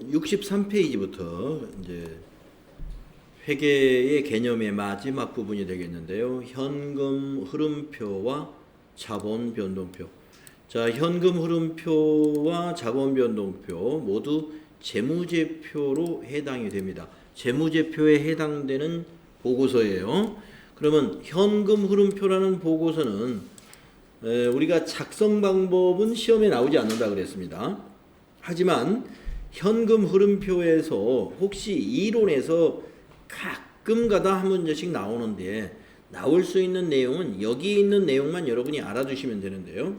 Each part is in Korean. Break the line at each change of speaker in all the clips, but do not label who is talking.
보시면 63페이지부터 이제 회계의 개념의 마지막 부분이 되겠는데요. 현금 흐름표와 자본 변동표. 자, 현금 흐름표와 자본 변동표 모두 재무제표로 해당이 됩니다. 재무제표에 해당되는 보고서예요. 그러면 현금 흐름표라는 보고서는 우리가 작성 방법은 시험에 나오지 않는다 그랬습니다. 하지만 현금 흐름표에서 혹시 이론에서 가끔가다 한 문제씩 나오는데 나올 수 있는 내용은 여기 있는 내용만 여러분이 알아두시면 되는데요.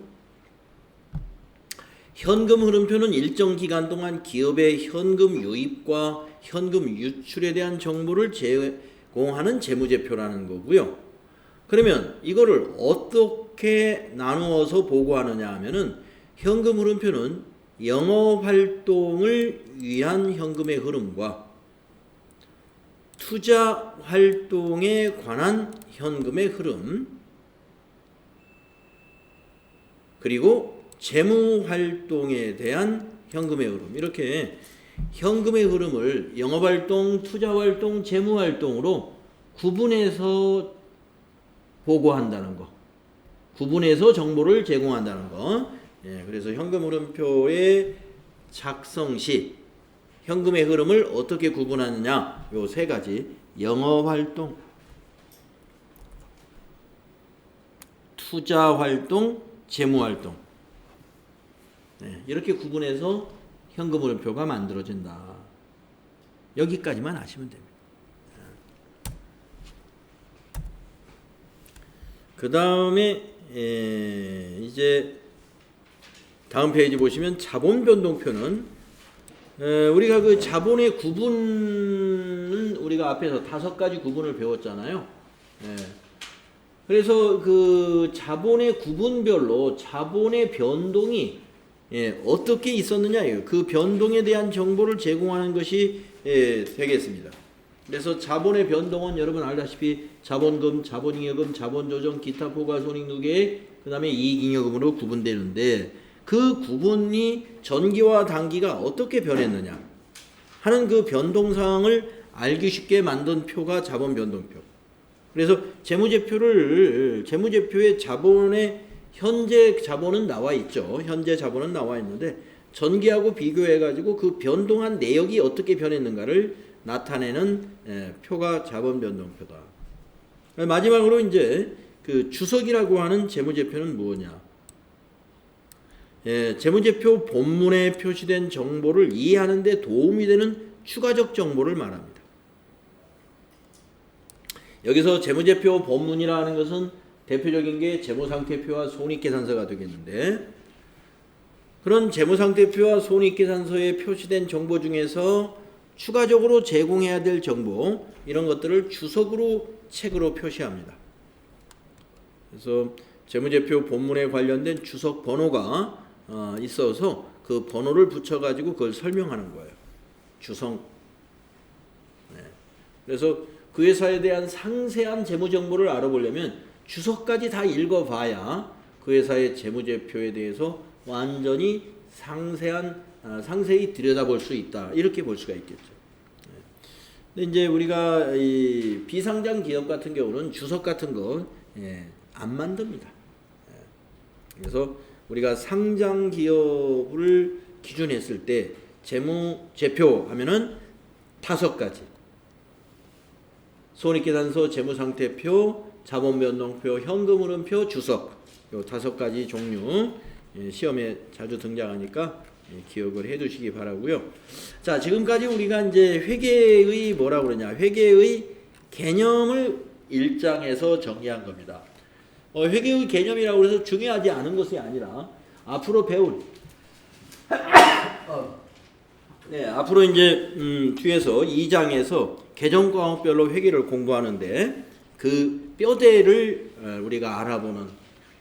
현금 흐름표는 일정 기간 동안 기업의 현금 유입과 현금 유출에 대한 정보를 제공하는 재무제표라는 거고요. 그러면 이거를 어떻게 나누어서 보고하느냐 하면은 현금 흐름표는 영업활동을 위한 현금의 흐름과 투자 활동에 관한 현금의 흐름, 그리고 재무 활동에 대한 현금의 흐름, 이렇게 현금의 흐름을 영업활동, 투자활동, 재무활동으로 구분해서 보고한다는 거, 구분해서 정보를 제공한다는 거. 예, 그래서 현금 흐름표의 작성 시 현금의 흐름을 어떻게 구분하느냐, 요 세 가지: 영업활동, 투자활동, 재무활동. 네, 이렇게 구분해서 현금 흐름표가 만들어진다. 여기까지만 아시면 됩니다. 그 다음에 이제 다음 페이지 보시면 자본 변동표는 우리가 그 자본의 구분은 우리가 앞에서 5가지 구분을 배웠잖아요. 그래서 그 자본의 구분별로 자본의 변동이 어떻게 있었느냐, 그 변동에 대한 정보를 제공하는 것이 되겠습니다. 그래서 자본의 변동은 여러분 알다시피 자본금, 자본잉여금, 자본조정, 기타 포괄손익누계, 그 다음에 이익잉여금으로 구분되는데 그 구분이 전기와 단기가 어떻게 변했느냐 하는 그 변동사항을 알기 쉽게 만든 표가 자본 변동표. 그래서 재무제표의 자본의 현재 자본은 나와 있죠. 현재 자본은 나와 있는데 전기하고 비교해가지고 그 변동한 내역이 어떻게 변했는가를 나타내는 표가 자본 변동표다. 마지막으로 이제 그 주석이라고 하는 재무제표는 무엇이냐? 재무제표 본문에 표시된 정보를 이해하는 데 도움이 되는 추가적 정보를 말합니다. 여기서 재무제표 본문이라는 것은 대표적인 게 재무상태표와 손익계산서가 되겠는데, 그런 재무상태표와 손익계산서에 표시된 정보 중에서 추가적으로 제공해야 될 정보, 이런 것들을 주석으로 책으로 표시합니다. 그래서 재무제표 본문에 관련된 주석 번호가 있어서 그 번호를 붙여가지고 그걸 설명하는 거예요. 주석. 네. 그래서 그 회사에 대한 상세한 재무 정보를 알아보려면 주석까지 다 읽어봐야 그 회사의 재무제표에 대해서 완전히 상세히 들여다볼 수 있다. 이렇게 볼 수가 있겠죠. 근데 이제 우리가 이 비상장 기업 같은 경우는 주석 같은 거 안 만듭니다. 그래서 우리가 상장 기업을 기준했을 때 재무제표 하면은 5가지. 손익계산서, 재무상태표, 자본변동표, 현금흐름표, 주석. 요 5가지 종류 시험에 자주 등장하니까 기억을 해두시기 바라고요. 자, 지금까지 우리가 이제 회계의 뭐라고 그러냐, 회계의 개념을 1장에서 정리한 겁니다. 회계의 개념이라고 해서 중요하지 않은 것이 아니라 앞으로 배울 앞으로 이제 뒤에서 2장에서 계정과목별로 회계를 공부하는데 그 뼈대를 우리가 알아보는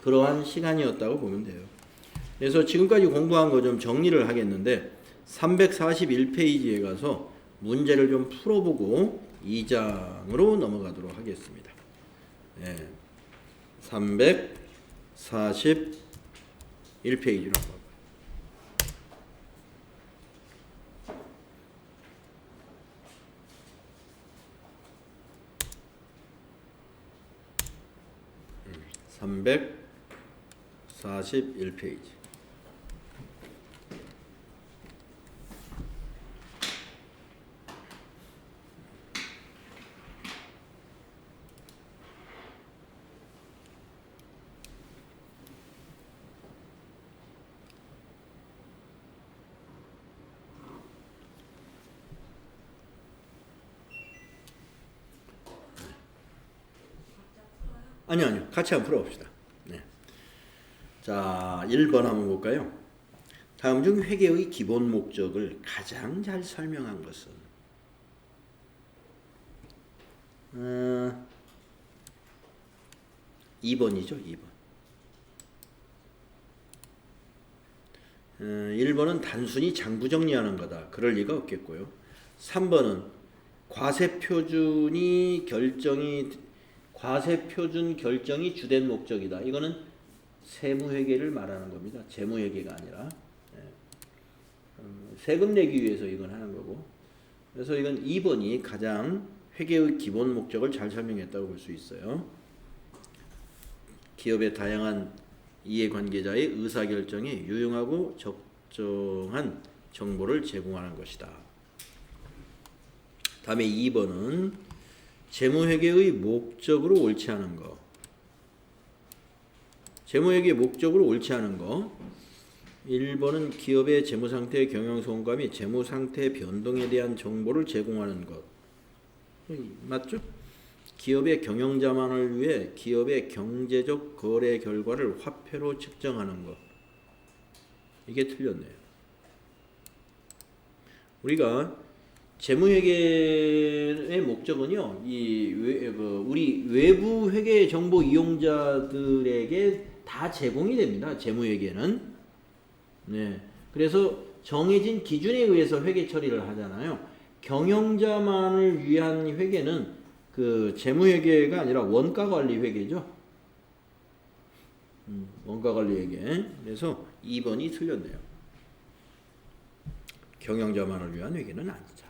그러한 시간이었다고 보면 돼요. 그래서 지금까지 공부한 거 좀 정리를 하겠는데 341페이지에 가서 문제를 좀 풀어보고 2장으로 넘어가도록 하겠습니다. 341페이지로. 341페이지. 아니요. 같이 한번 풀어봅시다. 네. 자, 1번 한번 볼까요? 다음 중 회계의 기본 목적을 가장 잘 설명한 것은 2번이죠. 2번. 1번은 단순히 장부 정리하는 거다. 그럴 리가 없겠고요. 3번은 과세표준 결정이 주된 목적이다. 이거는 세무회계를 말하는 겁니다. 재무회계가 아니라. 세금 내기 위해서 이건 하는 거고. 그래서 이건 2번이 가장 회계의 기본 목적을 잘 설명했다고 볼 수 있어요. 기업의 다양한 이해관계자의 의사결정에 유용하고 적정한 정보를 제공하는 것이다. 다음에 2번은 재무회계의 목적으로 옳지 않은 거. 재무회계의 목적으로 옳지 않은 거. 1번은 기업의 재무상태, 경영성과 및 재무상태 변동에 대한 정보를 제공하는 것. 맞죠? 기업의 경영자만을 위해 기업의 경제적 거래 결과를 화폐로 측정하는 것. 이게 틀렸네요. 우리가 재무회계의 목적은요, 우리 외부 회계 정보 이용자들에게 다 제공이 됩니다. 재무회계는. 네. 그래서 정해진 기준에 의해서 회계 처리를 하잖아요. 경영자만을 위한 회계는 그 재무회계가 아니라 원가관리회계죠. 원가관리회계. 그래서 2번이 틀렸네요. 경영자만을 위한 회계는 아니다.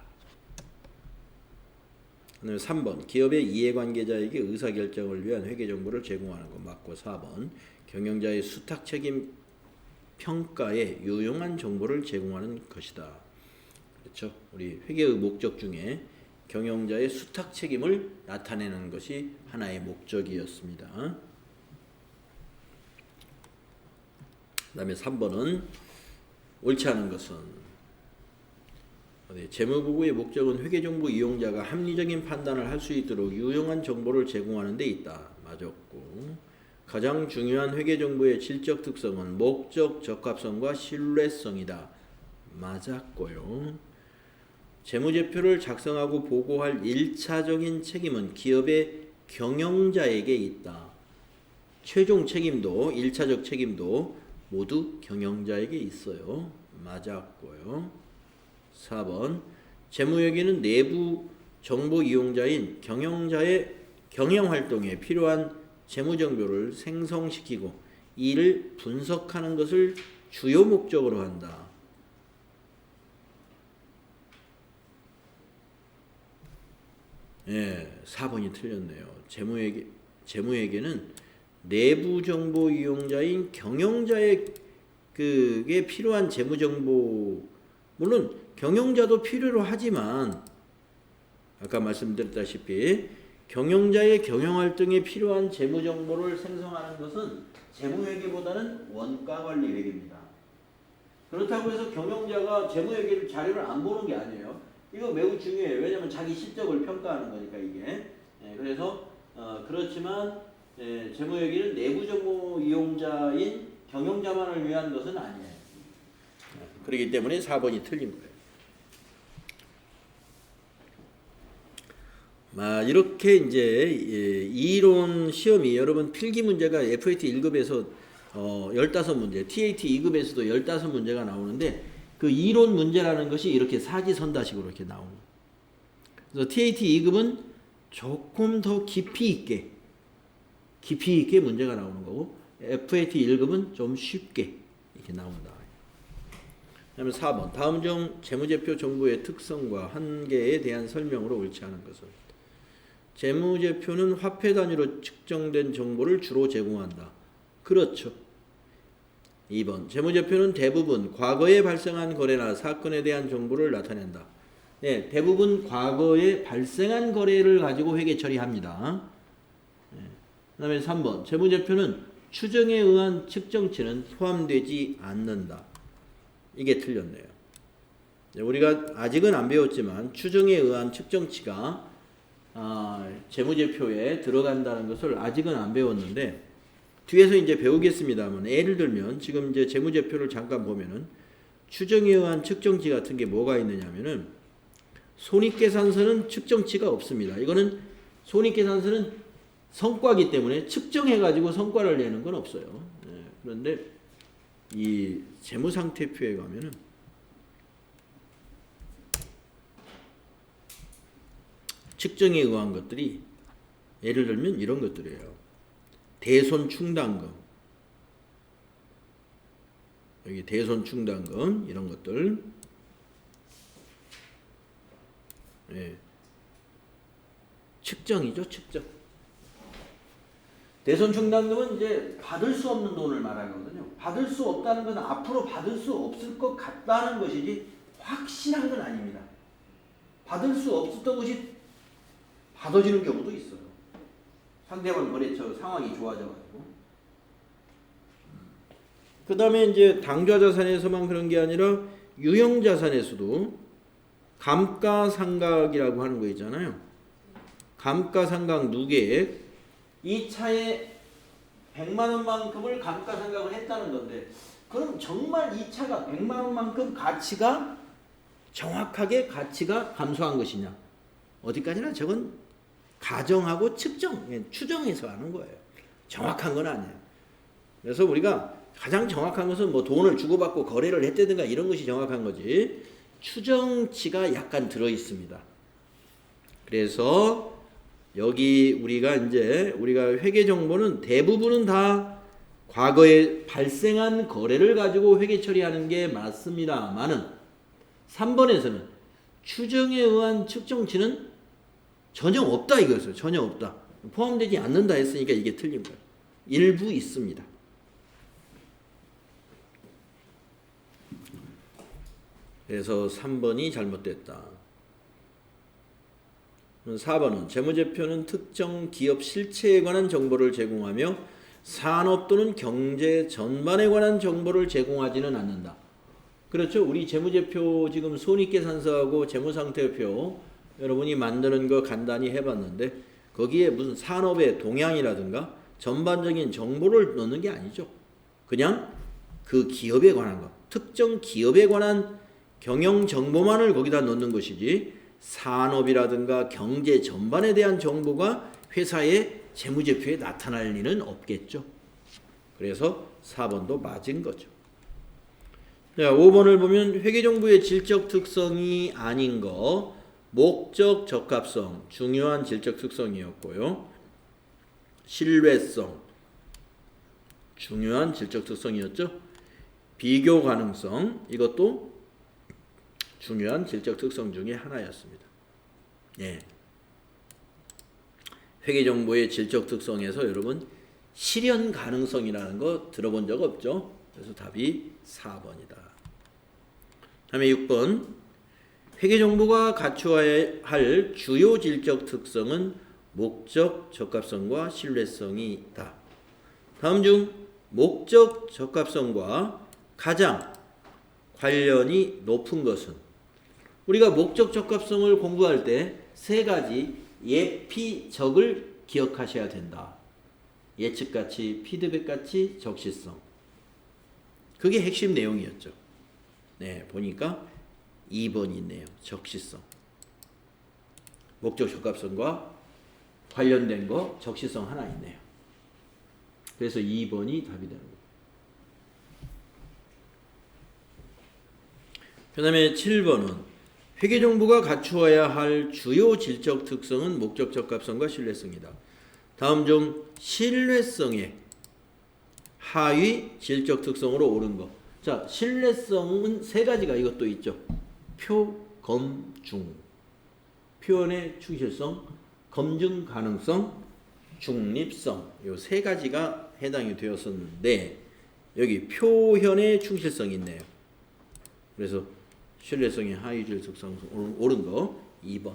3번 기업의 이해관계자에게 의사결정을 위한 회계정보를 제공하는 것 맞고 4번 경영자의 수탁책임 평가에 유용한 정보를 제공하는 것이다. 그렇죠? 우리 회계의 목적 중에 경영자의 수탁책임을 나타내는 것이 하나의 목적이었습니다. 그 다음에 3번은 옳지 않은 것은 재무보고의 목적은 회계정보 이용자가 합리적인 판단을 할 수 있도록 유용한 정보를 제공하는 데 있다. 맞았고 가장 중요한 회계정보의 질적 특성은 목적, 적합성과 신뢰성이다. 맞았고요. 재무제표를 작성하고 보고할 1차적인 책임은 기업의 경영자에게 있다. 최종 책임도 1차적 책임도 모두 경영자에게 있어요. 맞았고요. 4번 재무회계는 내부 정보 이용자인 경영자의 경영활동에 필요한 재무정보를 생성시키고 이를 분석하는 것을 주요 목적으로 한다. 예, 4번이 틀렸네요. 재무회계는 내부 정보 이용자인 경영자의 그게 필요한 재무정보, 물론 경영자도 필요로 하지만 아까 말씀드렸다시피 경영자의 경영활동에 필요한 재무정보를 생성하는 것은 재무회계보다는 원가관리회계입니다. 그렇다고 해서 경영자가 재무회계 자료를 안 보는 게 아니에요. 이거 매우 중요해요. 왜냐하면 자기 실적을 평가하는 거니까 이게. 그래서 그렇지만 재무회계는 내부 정보 이용자인 경영자만을 위한 것은 아니에요. 그렇기 때문에 4번이 틀린 거예요. 이렇게 이제 이론 시험이 여러분 필기 문제가 FAT 1급에서 15문제, TAT 2급에서도 15문제가 나오는데 그 이론 문제라는 것이 이렇게 사지선다식으로 이렇게 나오는 거예요. 그래서 TAT 2급은 조금 더 깊이 있게 문제가 나오는 거고 FAT 1급은 좀 쉽게 이렇게 나온다. 그다음에 4번 다음 중 재무제표 정보의 특성과 한계에 대한 설명으로 옳지 않은 것을. 재무제표는 화폐 단위로 측정된 정보를 주로 제공한다. 그렇죠. 2번 재무제표는 대부분 과거에 발생한 거래나 사건에 대한 정보를 나타낸다. 네, 대부분 과거에 발생한 거래를 가지고 회계 처리합니다. 네. 그 다음에 3번 재무제표는 추정에 의한 측정치는 포함되지 않는다. 이게 틀렸네요. 네, 우리가 아직은 안 배웠지만 추정에 의한 측정치가 재무제표에 들어간다는 것을 아직은 안 배웠는데 뒤에서 이제 배우겠습니다만 예를 들면 지금 이제 재무제표를 잠깐 보면은 추정에 의한 측정치 같은 게 뭐가 있느냐면은 손익계산서는 측정치가 없습니다. 이거는 손익계산서는 성과이기 때문에 측정해가지고 성과를 내는 건 없어요. 네, 그런데 이 재무상태표에 가면은 측정에 의한 것들이 예를 들면 이런 것들이에요. 대손충당금, 여기 대손충당금 이런 것들, 예. 측정이죠, 측정. 대손충당금은 이제 받을 수 없는 돈을 말하거든요. 받을 수 없다는 건 앞으로 받을 수 없을 것 같다는 것이지 확실한 건 아닙니다. 받을 수 없었던 것이 받아지는 경우도 있어요. 상대방 거래처 상황이 좋아져가지고. 그 다음에 이제 당좌자산에서만 그런 게 아니라 유형자산에서도 감가상각이라고 하는 거 있잖아요. 감가상각 누계액, 이 차에 100만 원만큼을 감가상각을 했다는 건데 그럼 정말 이 차가 100만 원만큼 가치가 정확하게 가치가 감소한 것이냐? 어디까지나 저건 가정하고 추정해서 하는 거예요. 정확한 건 아니에요. 그래서 우리가 가장 정확한 것은 뭐 돈을 주고받고 거래를 했다든가 이런 것이 정확한 거지 추정치가 약간 들어 있습니다. 그래서 여기 우리가 회계 정보는 대부분은 다 과거에 발생한 거래를 가지고 회계 처리하는 게 맞습니다만은 3번에서는 추정에 의한 측정치는 전혀 없다 이거였어요. 전혀 없다. 포함되지 않는다 했으니까 이게 틀린 거예요. 일부 있습니다. 그래서 3번이 잘못됐다. 4번은 재무제표는 특정 기업 실체에 관한 정보를 제공하며 산업 또는 경제 전반에 관한 정보를 제공하지는 않는다. 그렇죠. 우리 재무제표 지금 손익계산서하고 재무상태표 여러분이 만드는 거 간단히 해봤는데 거기에 무슨 산업의 동향이라든가 전반적인 정보를 넣는 게 아니죠. 그냥 그 기업에 관한 것, 특정 기업에 관한 경영 정보만을 거기다 넣는 것이지 산업이라든가 경제 전반에 대한 정보가 회사의 재무제표에 나타날 리는 없겠죠. 그래서 4번도 맞은 거죠. 자, 5번을 보면 회계정보의 질적 특성이 아닌 거 목적 적합성 중요한 질적 특성이었고요. 신뢰성 중요한 질적 특성이었죠. 비교 가능성 이것도 중요한 질적 특성 중에 하나였습니다. 예. 회계정보의 질적 특성에서 여러분 실현 가능성이라는 거 들어본 적 없죠? 그래서 답이 4번이다. 다음에 6번 회계정보가 갖추어야 할 주요 질적 특성은 목적 적합성과 신뢰성이다. 다음 중 목적 적합성과 가장 관련이 높은 것은 우리가 목적 적합성을 공부할 때 세 가지 예피적을 기억하셔야 된다. 예측가치, 피드백가치, 적시성. 그게 핵심 내용이었죠. 네, 보니까 2번이 있네요. 적시성. 목적 적합성과 관련된 거 적시성 하나 있네요. 그래서 2번이 답이 되는 거예요. 그 다음에 7번은 회계정보가 갖추어야 할 주요 질적 특성은 목적 적합성과 신뢰성이다. 다음 중 신뢰성의 하위 질적 특성으로 옳은 거. 자, 신뢰성은 세 가지가 이것도 있죠. 표, 검, 중. 표현의 충실성, 검증 가능성, 중립성 요 세 가지가 해당이 되었었는데 여기 표현의 충실성이 있네요. 그래서 신뢰성의 하위질 특성 옳은 거 2번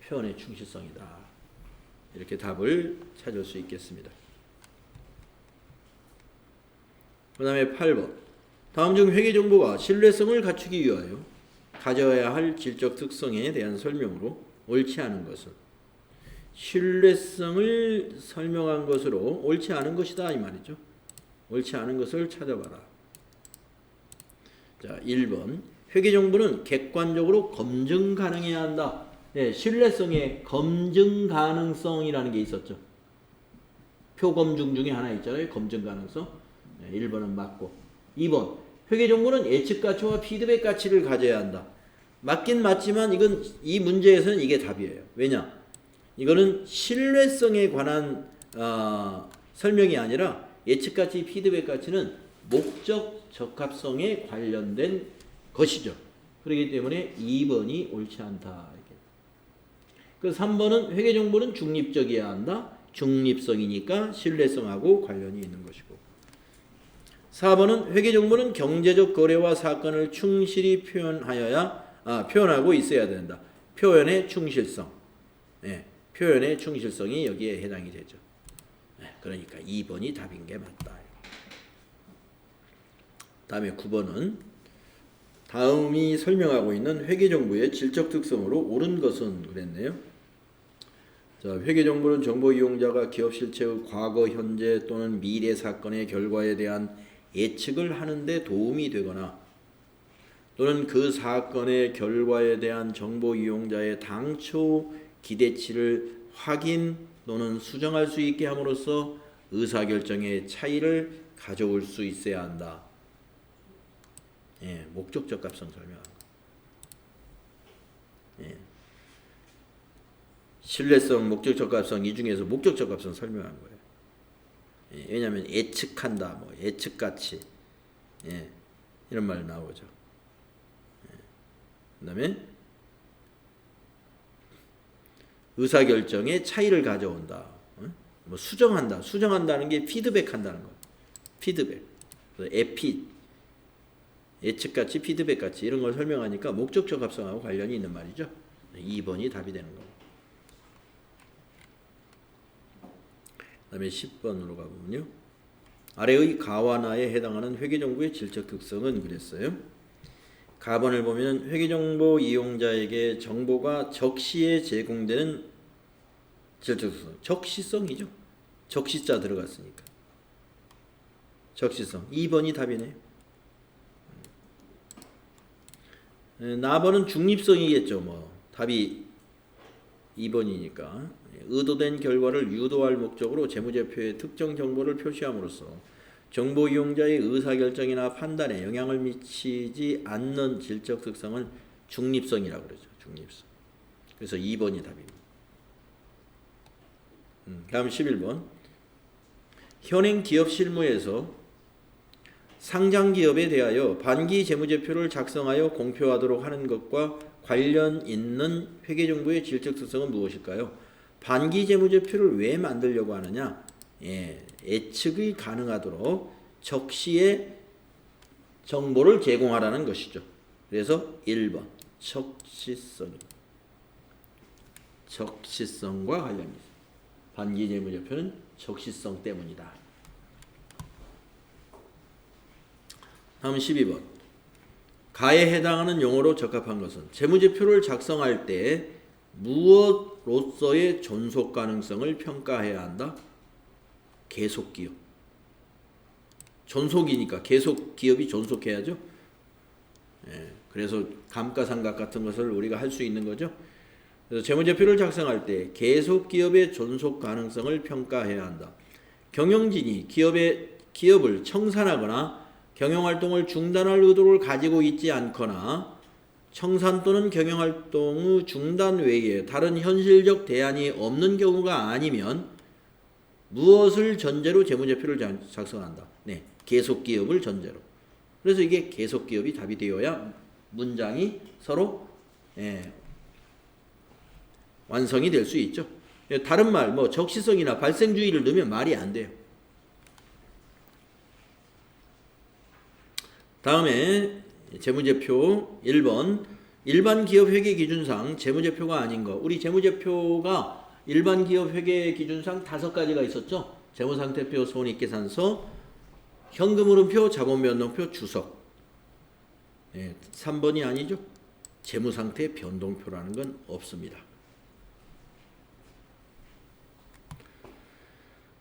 표현의 충실성이다. 이렇게 답을 찾을 수 있겠습니다. 그 다음에 8번 다음 중 회계 정보가 신뢰성을 갖추기 위하여 가져야 할 질적 특성에 대한 설명으로 옳지 않은 것은 신뢰성을 설명한 것으로 옳지 않은 것이다 이 말이죠. 옳지 않은 것을 찾아봐라. 자, 1번 회계 정보는 객관적으로 검증 가능해야 한다. 네, 신뢰성의 검증 가능성이라는 게 있었죠. 표검증 중에 하나 있잖아요. 검증 가능성. 네, 1번은 맞고 2번 회계 정보는 예측 가치와 피드백 가치를 가져야 한다. 맞긴 맞지만 이건 이 문제에서는 이게 답이에요. 왜냐? 이거는 신뢰성에 관한 설명이 아니라 예측 가치, 피드백 가치는 목적 적합성에 관련된 것이죠. 그렇기 때문에 2번이 옳지 않다. 그 3번은 회계 정보는 중립적이어야 한다. 중립성이니까 신뢰성하고 관련이 있는 것이고 4번은 회계 정보는 경제적 거래와 사건을 충실히 표현하고 있어야 된다. 표현의 충실성. 네, 표현의 충실성이 여기에 해당이 되죠. 네, 그러니까 2번이 답인 게 맞다. 다음에 9번은 다음이 설명하고 있는 회계 정보의 질적 특성으로 옳은 것은 그랬네요. 자, 회계 정보는 정보 이용자가 기업 실체의 과거, 현재 또는 미래 사건의 결과에 대한 예측을 하는 데 도움이 되거나 또는 그 사건의 결과에 대한 정보 이용자의 당초 기대치를 확인 또는 수정할 수 있게 함으로써 의사결정의 차이를 가져올 수 있어야 한다. 예, 목적 적합성 설명하는 거. 예. 신뢰성, 목적 적합성 이 중에서 목적 적합성 설명한 거예요. 예, 왜냐하면 예측한다, 뭐 예측 가치, 예, 이런 말 나오죠. 예. 그다음에 의사결정에 차이를 가져온다. 뭐 수정한다. 수정한다는 게 피드백한다는 거예요. 피드백. 에피, 예측가치, 피드백가치 이런 걸 설명하니까 목적 적합성하고 관련이 있는 말이죠. 2번이 답이 되는 거고. 그 다음에 10번으로 가보면요. 아래의 가와나에 해당하는 회계정보의 질적 특성은 그랬어요. 가번을 보면 회계정보 이용자에게 정보가 적시에 제공되는 질적 특성. 적시성이죠. 적시자 들어갔으니까. 적시성. 2번이 답이네요. 나번은 중립성이겠죠. 뭐 답이 2번이니까. 의도된 결과를 유도할 목적으로 재무제표에 특정 정보를 표시함으로써 정보 이용자의 의사결정이나 판단에 영향을 미치지 않는 질적 특성을 중립성이라고 그러죠. 중립성. 그래서 2번이 답입니다. 다음 11번. 현행 기업 실무에서 상장 기업에 대하여 반기 재무제표를 작성하여 공표하도록 하는 것과 관련 있는 회계정보의 질적 특성은 무엇일까요? 반기 재무제표를 왜 만들려고 하느냐? 예, 예측이 가능하도록 적시에 정보를 제공하라는 것이죠. 그래서 1번 적시성입니다. 적시성과 관련이 있습니다. 반기 재무제표는 적시성 때문이다. 다음 12번. 가에 해당하는 용어로 적합한 것은 재무제표를 작성할 때 무엇으로서의 존속 가능성을 평가해야 한다? 계속기업. 존속이니까 계속 기업이 존속해야죠. 예, 그래서 감가상각 같은 것을 우리가 할 수 있는 거죠. 그래서 재무제표를 작성할 때 계속기업의 존속 가능성을 평가해야 한다. 경영진이 기업을 청산하거나 경영활동을 중단할 의도를 가지고 있지 않거나 청산 또는 경영활동의 중단 외에 다른 현실적 대안이 없는 경우가 아니면 무엇을 전제로 재무제표를 작성한다? 네, 계속기업을 전제로. 그래서 이게 계속기업이 답이 되어야 문장이 서로 완성이 될 수 있죠. 다른 말, 뭐 적시성이나 발생주의를 넣으면 말이 안 돼요. 다음에 재무제표 1번 일반 기업 회계 기준상 재무제표가 아닌 거. 우리 재무제표가 일반 기업 회계 기준상 5가지가 있었죠. 재무상태표, 손익계산서, 현금흐름표, 자본변동표, 주석. 3번이 아니죠. 재무상태 변동표라는 건 없습니다.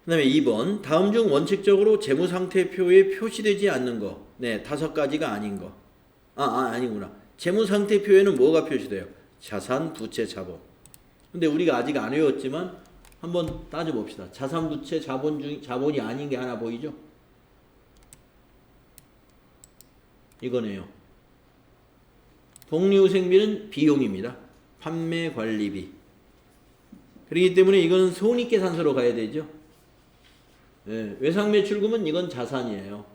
그 다음에 2번 다음 중 원칙적으로 재무상태표에 표시되지 않는 거. 5가지가 아닌 거. 아니구나. 재무상태표에는 뭐가 표시돼요? 자산, 부채, 자본. 근데 우리가 아직 안 외웠지만 한번 따져봅시다. 자산, 부채, 자본이 아닌 게 하나 보이죠? 이거네요. 복리후생비는 비용입니다. 판매관리비. 그렇기 때문에 이거는 손익계산서로 가야 되죠. 외상매출금은 이건 자산이에요.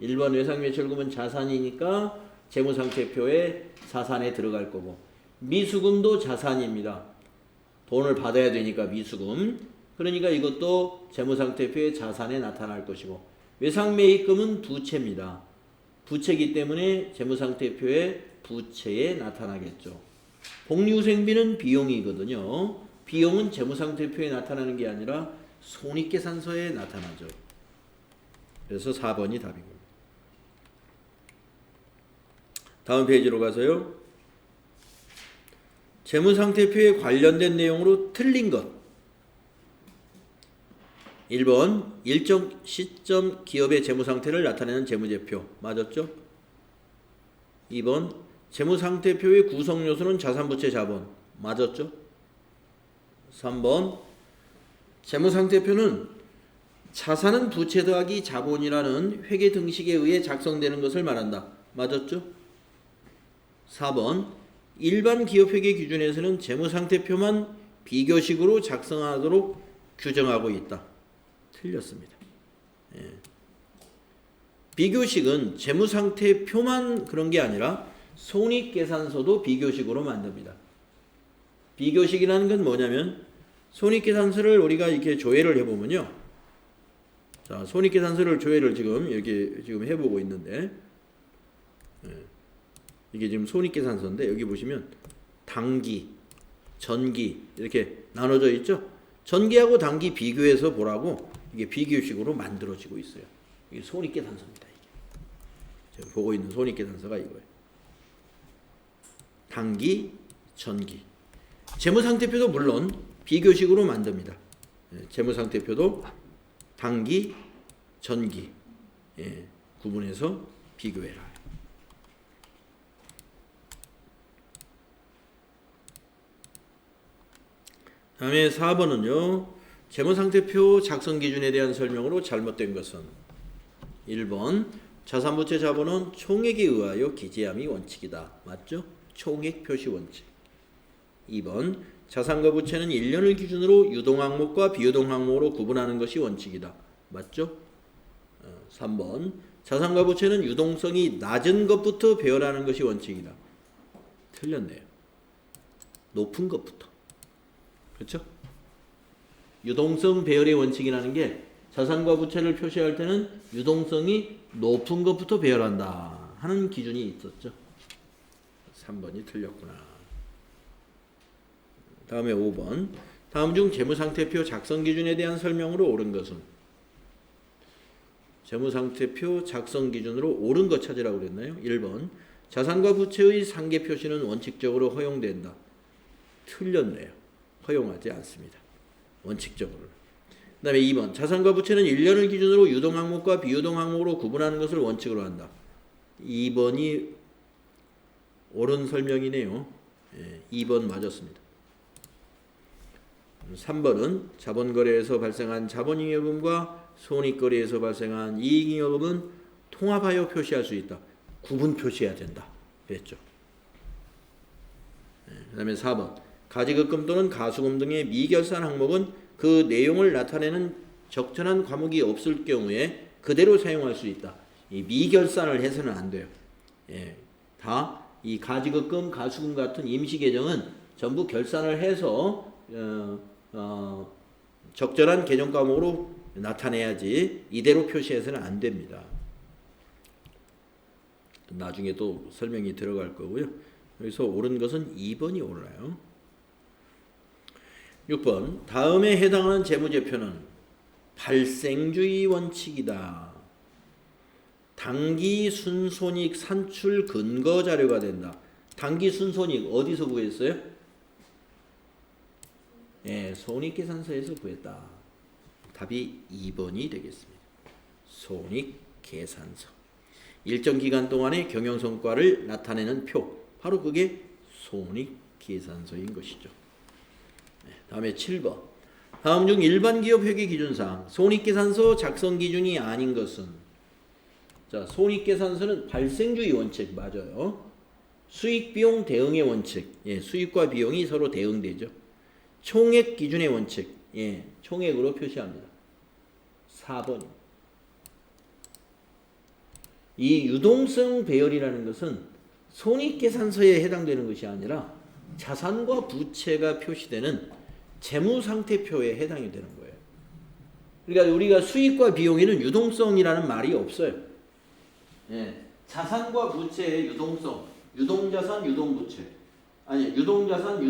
1번 외상매출금은 자산이니까 재무상태표에 자산에 들어갈 거고, 미수금도 자산입니다. 돈을 받아야 되니까 미수금. 그러니까 이것도 재무상태표에 자산에 나타날 것이고, 외상매입금은 부채입니다. 부채이기 때문에 재무상태표에 부채에 나타나겠죠. 복리후생비는 비용이거든요. 비용은 재무상태표에 나타나는 게 아니라 손익계산서에 나타나죠. 그래서 4번이 답이고. 다음 페이지로 가서요. 재무상태표에 관련된 내용으로 틀린 것. 1번 일정 시점 기업의 재무상태를 나타내는 재무제표. 맞았죠? 2번 재무상태표의 구성요소는 자산, 부채, 자본. 맞았죠? 3번 재무상태표는 자산은 부채 더하기 자본이라는 회계 등식에 의해 작성되는 것을 말한다. 맞았죠? 4번 일반 기업 회계 기준에서는 재무상태표만 비교식으로 작성하도록 규정하고 있다. 틀렸습니다. 비교식은 재무상태표만 그런 게 아니라 손익계산서도 비교식으로 만듭니다. 비교식이라는 건 뭐냐면 손익계산서를 우리가 이렇게 조회를 해보면요. 자, 손익계산서를 조회를 지금 해보고 있는데, 이게 지금 손익계산서인데 여기 보시면 당기, 전기 이렇게 나눠져 있죠. 전기하고 당기 비교해서 보라고 이게 비교식으로 만들어지고 있어요. 이게 손익계산서입니다. 이게 제가 보고 있는 손익계산서가 이거예요. 당기, 전기. 재무상태표도 물론 비교식으로 만듭니다. 재무상태표도 당기, 전기 구분해서 비교해라. 다음에 4번은요. 재무상태표 작성 기준에 대한 설명으로 잘못된 것은 1번 자산부채 자본은 총액에 의하여 기재함이 원칙이다. 맞죠? 총액 표시 원칙. 2번 자산과 부채는 1년을 기준으로 유동항목과 비유동항목으로 구분하는 것이 원칙이다. 맞죠? 3번 자산과 부채는 유동성이 낮은 것부터 배열하는 것이 원칙이다. 틀렸네요. 높은 것부터. 그렇죠? 유동성 배열의 원칙이라는 게 자산과 부채를 표시할 때는 유동성이 높은 것부터 배열한다 하는 기준이 있었죠. 3번이 틀렸구나. 다음에 5번 다음 중 재무상태표 작성 기준에 대한 설명으로 옳은 것은? 재무상태표 작성 기준으로 옳은 것 찾으라고 그랬나요? 1번 자산과 부채의 상계 표시는 원칙적으로 허용된다. 틀렸네요. 허용하지 않습니다. 원칙적으로. 그 다음에 2번 자산과 부채는 1년을 기준으로 유동항목과 비유동항목으로 구분하는 것을 원칙으로 한다. 2번이 옳은 설명이네요. 2번 맞았습니다. 3번은 자본거래에서 발생한 자본잉여금과 손익거래에서 발생한 이익잉여금은 통합하여 표시할 수 있다. 구분 표시해야 된다. 그랬죠. 그 다음에 4번 가지급금 또는 가수금 등의 미결산 항목은 그 내용을 나타내는 적절한 과목이 없을 경우에 그대로 사용할 수 있다. 이 미결산을 해서는 안 돼요. 다 이 가지급금, 가수금 같은 임시계정은 전부 결산을 해서 적절한 개정 과목으로 나타내야지 이대로 표시해서는 안 됩니다. 나중에 또 설명이 들어갈 거고요. 여기서 옳은 것은 2번이 올라요. 6번 다음에 해당하는 재무제표는 발생주의 원칙이다. 당기 순손익 산출 근거 자료가 된다. 당기 순손익 어디서 구했어요? 네, 손익계산서에서 구했다. 답이 2번이 되겠습니다. 손익계산서. 일정 기간 동안의 경영성과를 나타내는 표. 바로 그게 손익계산서인 것이죠. 네, 다음에 7번. 다음 중 일반 기업 회계 기준상 손익계산서 작성 기준이 아닌 것은, 자, 손익계산서는 발생주의 원칙 맞아요. 수익 비용 대응의 원칙. 예, 수익과 비용이 서로 대응되죠. 총액 기준의 원칙. 예, 총액으로 표시합니다. 4번. 이 유동성 배열이라는 것은 손익계산서에 해당되는 것이 아니라 자산과 부채가 표시되는 재무상태표에 해당이 되는 거예요. 그러니까 우리가 수익과 비용에는 유동성이라는 말이 없어요. 예, 자산과 부채의 유동성, 유동자산, 유동부채, 아니 유동자산,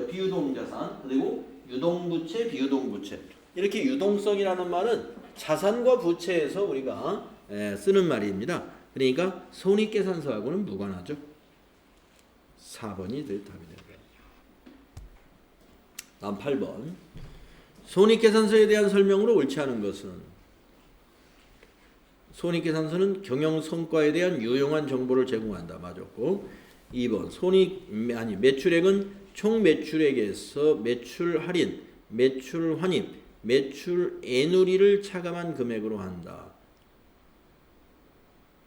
비유동자산, 그리고 유동부채, 비유동부채, 이렇게 유동성이라는 말은 자산과 부채에서 우리가 쓰는 말입니다. 그러니까 손익계산서하고는 무관하죠. 4번이 될 답이 됩니다. 다음 8번. 손익계산서에 대한 설명으로 옳지 않은 것은, 손익계산서는 경영성과에 대한 유용한 정보를 제공한다. 맞았고. 2번. 매출액은 총 매출액에서 매출 할인, 매출 환입, 매출 애누리를 차감한 금액으로 한다.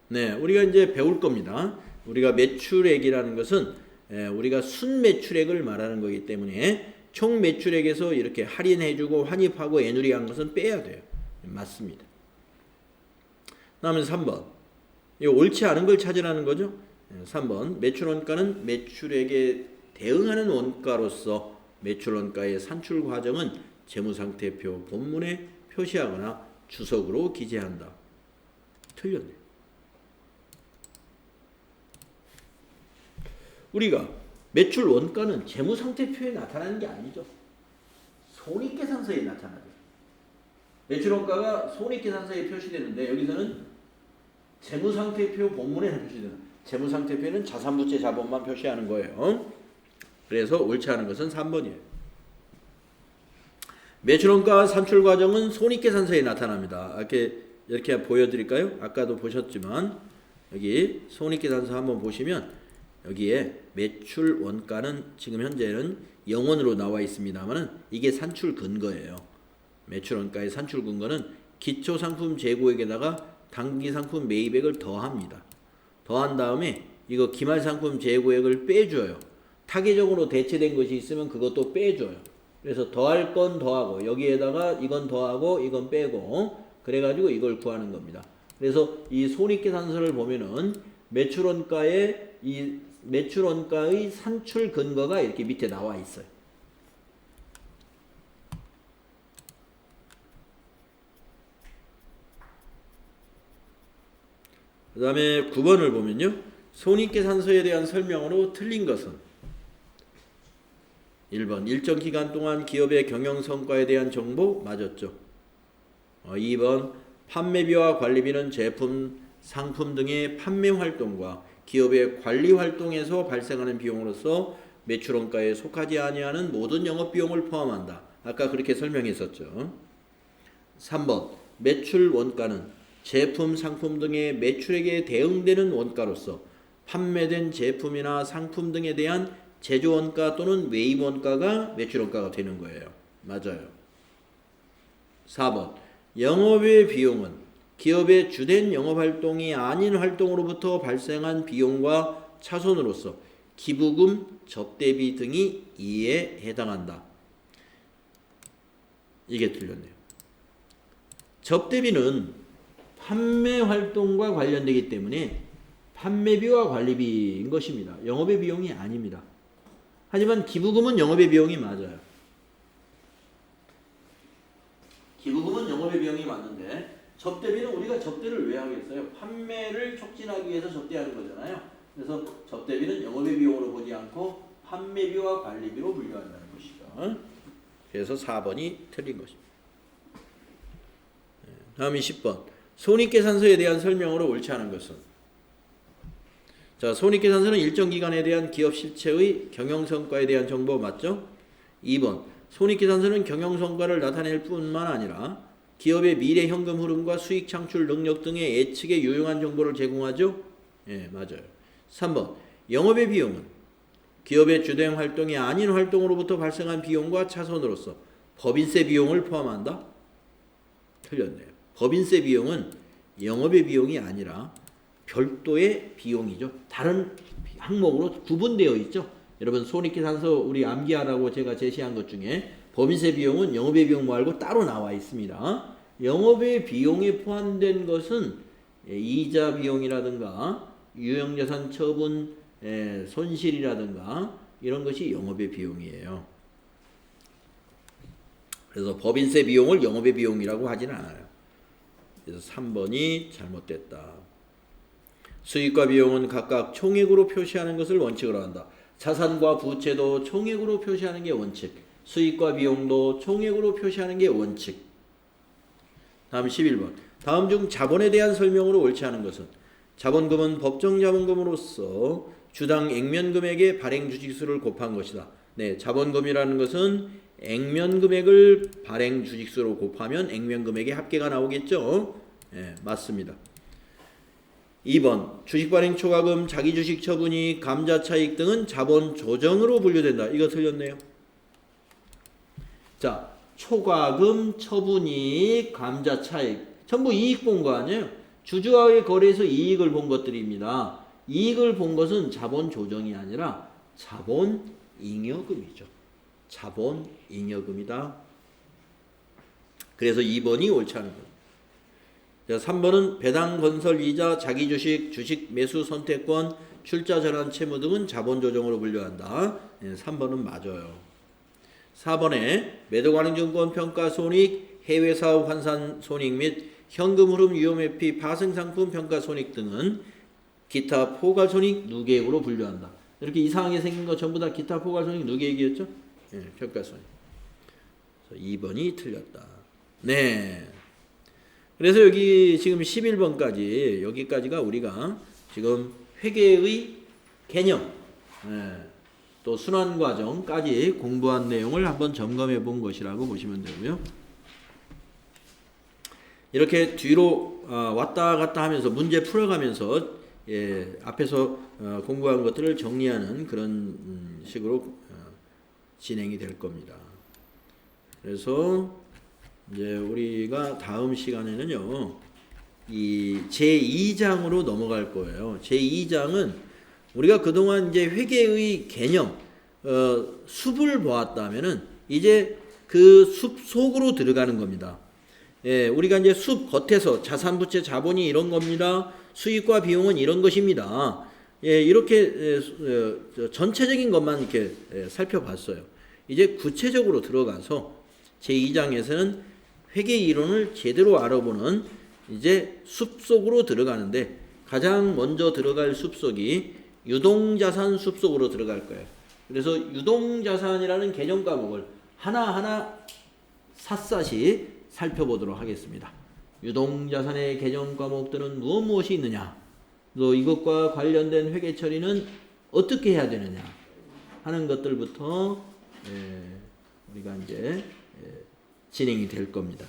네, 우리가 이제 배울 겁니다. 우리가 매출액이라는 것은 우리가 순매출액을 말하는 거기 때문에 총 매출액에서 이렇게 할인해주고 환입하고 애누리한 것은 빼야 돼요. 맞습니다. 다음에 3번. 이거 옳지 않은 걸 찾으라는 거죠. 3번. 매출원가는 매출액에 대응하는 원가로서 매출원가의 산출 과정은 재무상태표 본문에 표시하거나 주석으로 기재한다. 틀렸네. 우리가 매출 원가는 재무상태표에 나타나는 게 아니죠. 손익계산서에 나타나죠. 매출 원가가 손익계산서에 표시되는데 여기서는 재무상태표 본문에 표시되는, 재무상태표는 자산부채 자본만 표시하는 거예요. 그래서 옳지 않은 것은 3번이에요. 매출원가 산출 과정은 손익계산서에 나타납니다. 이렇게 보여드릴까요? 아까도 보셨지만 여기 손익계산서 한번 보시면 여기에 매출 원가는 지금 현재는 0원으로 나와 있습니다만은 이게 산출 근거예요. 매출 원가의 산출 근거는 기초 상품 재고액에다가 당기 상품 매입액을 더합니다. 더한 다음에 이거 기말 상품 재고액을 빼줘요. 타개적으로 대체된 것이 있으면 그것도 빼줘요. 그래서 더할 건 더하고 여기에다가 이건 더하고 이건 빼고 그래가지고 이걸 구하는 겁니다. 그래서 이 손익계산서를 보면은 매출원가의 산출 근거가 이렇게 밑에 나와 있어요. 그 다음에 9번을 보면요. 손익계산서에 대한 설명으로 틀린 것은 1번. 일정 기간 동안 기업의 경영성과에 대한 정보 맞았죠. 2번. 판매비와 관리비는 제품, 상품 등의 판매 활동과 기업의 관리 활동에서 발생하는 비용으로서 매출원가에 속하지 아니하는 모든 영업비용을 포함한다. 아까 그렇게 설명했었죠. 3번. 매출 원가는 제품, 상품 등의 매출액에 대응되는 원가로서 판매된 제품이나 상품 등에 대한 제조원가 또는 매입원가가 매출원가가 되는 거예요. 맞아요. 4번. 영업의 비용은 기업의 주된 영업활동이 아닌 활동으로부터 발생한 비용과 차손으로서 기부금, 접대비 등이 이에 해당한다. 이게 틀렸네요. 접대비는 판매 활동과 관련되기 때문에 판매비와 관리비인 것입니다. 영업의 비용이 아닙니다. 하지만 기부금은 영업의 비용이 맞아요. 접대비는 우리가 접대를 왜 하겠어요? 판매를 촉진하기 위해서 접대하는 거잖아요. 그래서 접대비는 영업의 비용으로 보지 않고 판매비와 관리비로 분류한다는 것이죠. 그래서 4번이 틀린 것입니다. 다음이 10번. 손익계산서에 대한 설명으로 옳지 않은 것은? 자, 손익계산서는 일정 기간에 대한 기업 실체의 경영성과에 대한 정보 맞죠? 2번. 손익계산서는 경영성과를 나타낼 뿐만 아니라 기업의 미래 현금 흐름과 수익 창출 능력 등의 예측에 유용한 정보를 제공하죠? 예, 맞아요. 3번. 영업의 비용은 기업의 주된 활동이 아닌 활동으로부터 발생한 비용과 차손으로서 법인세 비용을 포함한다? 틀렸네요. 법인세 비용은 영업의 비용이 아니라 별도의 비용이죠. 다른 항목으로 구분되어 있죠. 여러분 손익계산서 우리 암기하라고 제가 제시한 것 중에 법인세 비용은 영업의 비용 말고 따로 나와 있습니다. 영업의 비용에 포함된 것은 이자 비용이라든가 유형자산 처분 손실이라든가 이런 것이 영업의 비용이에요. 그래서 법인세 비용을 영업의 비용이라고 하진 않아요. 그래서 3번이 잘못됐다. 수익과 비용은 각각 총액으로 표시하는 것을 원칙으로 한다. 자산과 부채도 총액으로 표시하는 게 원칙. 수익과 비용도 총액으로 표시하는 게 원칙. 다음 11번. 다음 중 자본에 대한 설명으로 옳지 않은 것은? 자본금은 법정 자본금으로서 주당 액면금액의 발행 주식수를 곱한 것이다. 네, 자본금이라는 것은 액면금액을 발행 주식수로 곱하면 액면금액의 합계가 나오겠죠. 네, 맞습니다. 2번. 주식발행 초과금, 자기주식 처분이, 감자차익 등은 자본 조정으로 분류된다. 이거 틀렸네요. 자, 초과금, 처분이익, 감자차익 전부 이익 본 거 아니에요? 주주와의 거래에서 이익을 본 것들입니다. 이익을 본 것은 자본 조정이 아니라 자본 잉여금이죠. 자본 잉여금이다. 그래서 2번이 옳지 않은 겁니다. 3번은 배당 건설 이자, 자기주식, 주식 매수 선택권, 출자 전환 채무 등은 자본 조정으로 분류한다. 3번은 맞아요. 4번에 매도관행증권 평가 손익, 해외 사업 환산 손익 및 현금 흐름 위험 회피 파생 상품 평가 손익 등은 기타 포괄 손익 누계액으로 분류한다. 이렇게 이상하게 생긴 거 전부 다 기타 포괄 손익 누계액이었죠? 네, 평가 손익. 2번이 틀렸다. 네. 그래서 여기 지금 11번까지 여기까지가 우리가 지금 회계의 개념, 또 순환 과정까지 공부한 내용을 한번 점검해 본 것이라고 보시면 되고요. 이렇게 뒤로 왔다 갔다 하면서 문제 풀어가면서 앞에서 공부한 것들을 정리하는 그런 식으로 진행이 될 겁니다. 그래서 이제 우리가 다음 시간에는요, 이 제2장으로 넘어갈 거예요. 제2장은 우리가 그동안 이제 회계의 개념, 숲을 보았다면은 이제 그 숲 속으로 들어가는 겁니다. 우리가 이제 숲 겉에서 자산, 부채, 자본이 이런 겁니다. 수익과 비용은 이런 것입니다. 이렇게 전체적인 것만 이렇게 살펴봤어요. 이제 구체적으로 들어가서 제2장에서는 회계 이론을 제대로 알아보는 이제 숲속으로 들어가는데 가장 먼저 들어갈 숲속이 유동자산 숲속으로 들어갈 거예요. 그래서 유동자산이라는 개념 과목을 하나하나 샅샅이 살펴보도록 하겠습니다. 유동자산의 개념 과목들은 무엇이 있느냐, 또 이것과 관련된 회계 처리는 어떻게 해야 되느냐 하는 것들부터 우리가 이제 진행이 될 겁니다.